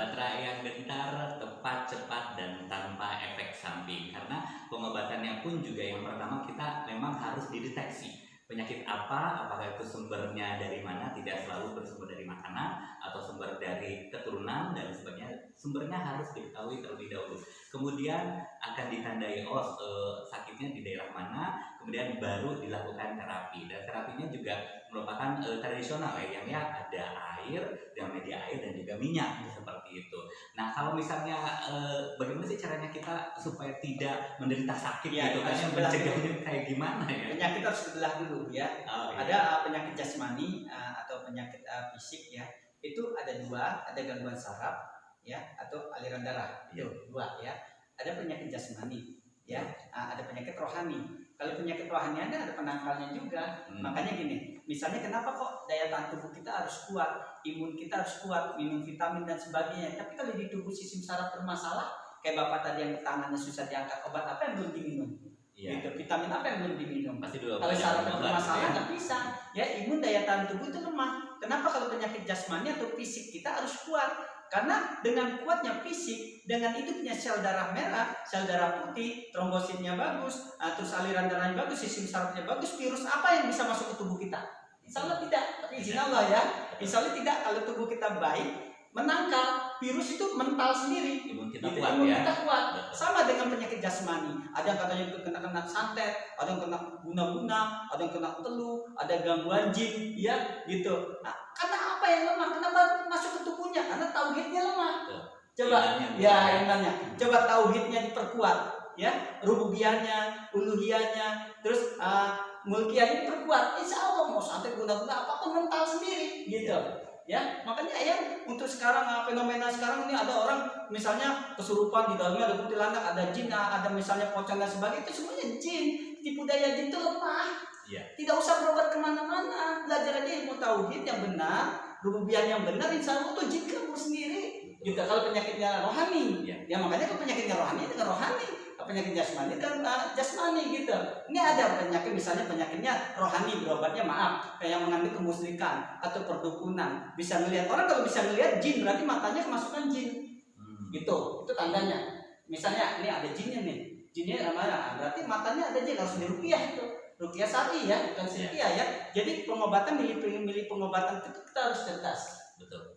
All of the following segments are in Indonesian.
baterai yang gentar, tepat, cepat, dan tanpa efek samping. Karena pengobatannya pun juga yang pertama kita memang harus dideteksi penyakit apa, apakah itu sumbernya dari mana, tidak selalu bersumber dari makanan atau sumber dari keturunan dan sebagainya. Sumbernya harus diketahui terlebih dahulu. Kemudian akan ditandai sakitnya di daerah mana, kemudian baru dilakukan terapi. Dan terapinya juga merupakan tradisional yang ada air, dengan media air dan juga minyak seperti itu. Nah, kalau misalnya bagaimana sih caranya kita supaya tidak menderita sakit gitu kan, mencegahnya kayak gimana ya? Penyakit harus dibelah dulu ya. Ada penyakit jasmani atau penyakit fisik ya. Itu ada dua, ada gangguan saraf ya atau aliran darah. Itu dua ya. Ada penyakit jasmani ya, ada penyakit rohani. Kalau penyakit rohani ada penangkalnya juga. Makanya gini, misalnya kenapa kok daya tahan tubuh kita harus kuat, imun kita harus kuat, minum vitamin dan sebagainya. Tapi kalau di tubuh sistem saraf bermasalah, kayak bapak tadi yang tangannya susah diangkat, obat apa yang belum diminum? Gitu, vitamin apa yang belum diminum? Kalau sarafnya bermasalah nggak bisa. Ya, imun daya tahan tubuh itu lemah. Kenapa kalau penyakit jasmani atau fisik kita harus kuat? Karena dengan kuatnya fisik, dengan itu punya sel darah merah, sel darah putih, trombositnya bagus, terus aliran darahnya bagus, sistem sarafnya bagus, virus apa yang bisa masuk ke tubuh kita? Insya Allah tidak, tapi izin Allah ya. Insya Allah tidak. Kalau tubuh kita baik, menangkal virus itu mental sendiri. Imun kita gitu, kuat imun ya. kita kuat. Sama dengan penyakit jasmani. Ada yang katanya itu kena santet, ada yang kena guna-guna, ada yang kena telu, ada gangguan jin, ya gitu. Nah, karena apa yang lemah? Kenapa masuk ke tubuhnya? Karena tauhidnya lemah. Coba imannya. Coba tauhidnya diperkuat, ya, rububiyahnya, uluhiyahnya, terus mulkiyahnya diperkuat. Insya Allah mau santet guna-guna apapun mental sendiri, gitu. Ya, makanya ya untuk sekarang fenomena sekarang ini ada orang misalnya kesurupan, di dalamnya ada kuntilanak, ada jin, ada misalnya pocong dan sebagainya, itu semuanya jin. Tipu daya jin itu lemah. Tidak usah berobat kemana-mana, belajar aja ilmu tauhid yang benar, rububiyah yang benar, insya Allah tuh jin kabur sendiri. Juga kalau penyakitnya rohani, ya makanya kalau penyakitnya rohani dengan rohani, penyakit jasmani dan jasmani gitu. Ini ada penyakit misalnya penyakitnya rohani, berobatnya maaf kayak mengandung kemusyrikan atau perdukunan. Bisa ngelihat orang, kalau bisa ngelihat jin berarti matanya kemasukan jin. Gitu. Itu tandanya. Misalnya ini ada jinnya nih. Jinnya mana? Berarti matanya ada jin, harus diruqyah itu. Ruqyah syar'i ya, bukan sirqiyah ya. Jadi pengobatan milih pengobatan itu kita harus cerdas. Betul.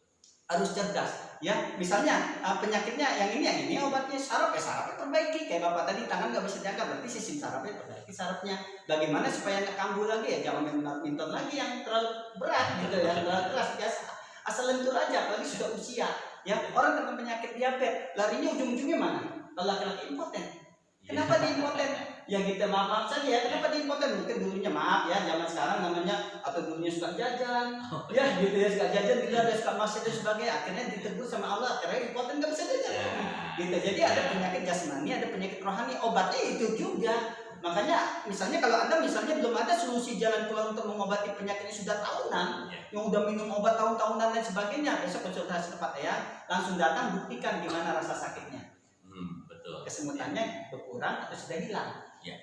Harus cerdas ya. Misalnya penyakitnya yang ini obatnya saraf, sarafnya perbaiki. Kayak bapak tadi tangan nggak bisa jaga, berarti sistem sarafnya perbaiki sarafnya. Bagaimana supaya nggak kambuh lagi ya, jangan main badminton lagi yang terlalu berat gitu ya, terlalu keras ya. Asal lentur aja, apalagi sudah usia ya. Orang dengan penyakit diabetes larinya ujung-ujungnya mana? Kalau laki-laki impoten. Kenapa dia impoten? Ya kita maaf saja ya, kenapa dia impoten? Mungkin dulunya maaf ya, zaman sekarang namanya, atau dulunya suka jajan, ya gitu ya, suka jajan, kita ada suka masjid dan sebagainya, akhirnya ditegur sama Allah, akhirnya impoten nggak bisa jajan. Gitu. Jadi ada penyakit jasmani, ada penyakit rohani, obatnya itu juga. Makanya misalnya kalau Anda misalnya belum ada solusi jalan keluar untuk mengobati penyakitnya sudah tahunan, yang udah minum obat tahun-tahunan dan sebagainya, besok konsultasi tempat ya, langsung datang buktikan gimana rasa sakitnya. Betul. Kesemutannya berkurang atau sudah hilang.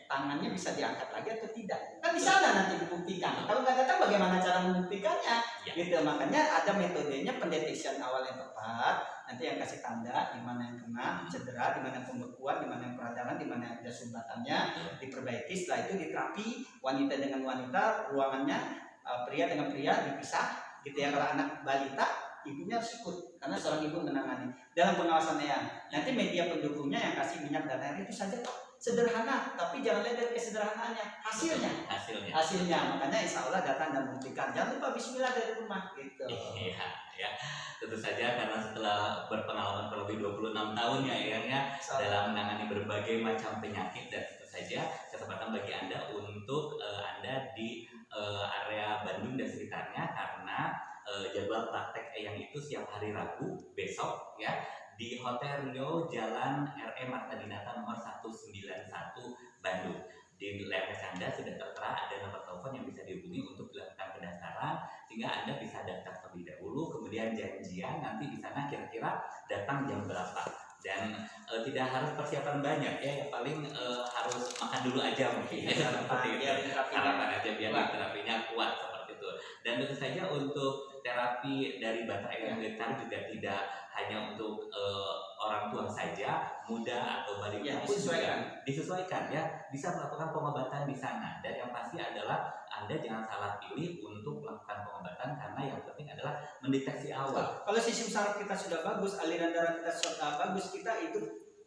Tangannya bisa diangkat lagi atau tidak, kan di sana nanti dibuktikan. Kalau nggak datang bagaimana cara membuktikannya? Gitu. Makanya ada metodenya, pendeteksian awal yang tepat. Nanti yang kasih tanda di mana yang kena cedera, di mana pembekuan, di mana yang peradangan, di mana ada sumbatannya, diperbaiki. Setelah itu diterapi wanita dengan wanita, ruangannya pria dengan pria dipisah. Gitu ya. Kalau anak balita, ibunya harus ikut karena seorang ibu menangani dalam pengawasan eyang. Nanti media pendukungnya yang kasih minyak dan air itu saja kok. Sederhana, tapi jangan lihat dari kesederhanaannya, hasilnya. Makanya insya Allah datang dan buktikan. Jangan lupa bismillah dari rumah gitu. Iya, ya. Tentu saja karena setelah berpengalaman terlebih 26 tahun ya dalam menangani berbagai macam penyakit, dan tentu saja kesempatan bagi Anda untuk Anda di area Bandung dan sekitarnya, karena jadwal praktek eyang itu setiap hari Rabu besok ya di Hotel Rio Jalan R.E. Marta Dinata nomor 191 Bandung. Di layar kaca Anda sudah tertera ada nomor telepon yang bisa dihubungi untuk dilakukan pendaftaran, sehingga Anda bisa daftar terlebih dahulu, kemudian janjian nanti di sana kira-kira datang jam berapa. Dan tidak harus persiapan banyak ya, paling harus makan dulu aja mungkin ya, seperti itu. Sarapan aja biar terapinya kuat seperti itu. Dan tentu saja untuk terapi dari baterai yang gentar juga tidak hanya untuk orang tua saja, muda atau balita pun disesuaikan ya, bisa melakukan pengobatan di sana. Dan yang pasti adalah Anda jangan salah pilih untuk melakukan pengobatan, karena yang penting adalah mendeteksi awal. Kalau sistem saraf kita sudah bagus, aliran darah kita sudah bagus, kita itu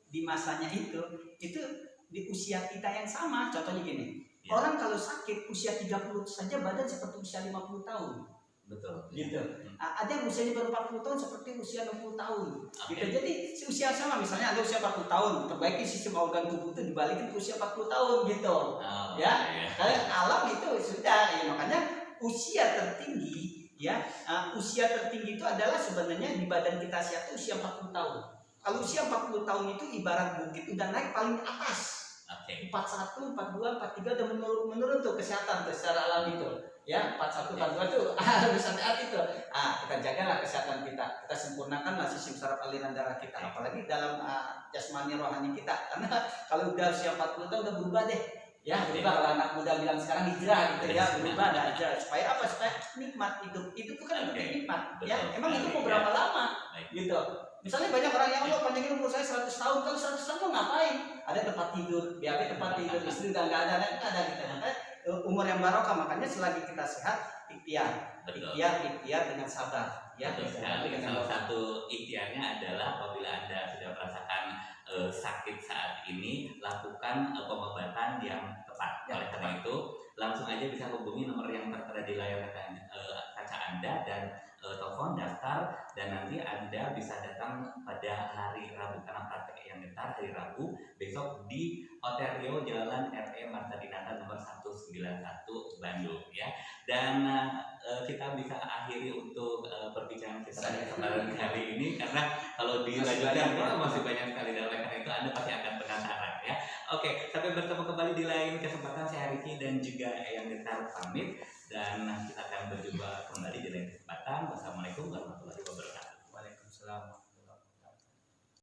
di masanya itu di usia kita yang sama. Contohnya gini, orang kalau sakit usia 30 saja badan seperti usia 50 tahun. Betul. Gitu. Ada yang usianya baru 40 tahun seperti usia 60 tahun. Gitu. Jadi usia sama, misalnya Anda usia 40 tahun, perbaiki sistem organ tubuh itu dibalikin ke usia 40 tahun gitu. Karena alam itu sudah ya, makanya usia tertinggi ya, usia tertinggi itu adalah sebenarnya di badan kita sehat itu usia 40 tahun. Kalau usia 40 tahun itu ibarat bukit udah naik paling atas. 41, 42, 43 udah menurun tuh kesehatan tuh secara alami itu. Ya, 41, 42 tuh harus hati-hati tuh. Kita jagalah kesehatan kita. Kita sempurnakanlah sistem saraf aliran darah kita, apalagi dalam jasmani rohani kita. Karena kalau udah usia 40 tahun udah berubah deh. Ya, berubah. Kalau anak muda bilang sekarang hijrah gitu ya, berubah dah hijrah. Supaya apa? Supaya nikmat hidup. Hidup itu kan lebih nikmat. Ya, emang itu mau berapa lama? Gitu. Misalnya banyak orang yang Allah panjangin umur saya 100 tahun, kalau 100 tahun mau ngapain? Ada tempat tidur, BAB tempat tidur, istri udah nggak ada gitu. Makanya umur yang barokah, makanya selagi kita sehat, ikhtiar dengan sabar. Ya, salah satu ikhtiarnya adalah apabila Anda sudah merasakan sakit saat ini, lakukan pengobatan yang tepat. Oleh karena itu, langsung aja bisa hubungi nomor yang tertera di layar kaca Anda dan telepon daftar, dan nanti Anda bisa datang pada hari Rabu, karena praktek yang gentar hari Rabu besok di Ontario Jalan RE Marta Dinata nomor 191 Bandung ya. Dan kita bisa akhiri untuk perbincangan kita pada kesempatan kali ini, karena kalau dilanjutkan masih banyak sekali, dan oleh karena itu Anda pasti akan penasaran ya. Oke, sampai bertemu kembali di lain kesempatan. Saya Riki dan juga Eyang Gentar pamit, dan kita akan berjumpa kembali di lain kesempatan.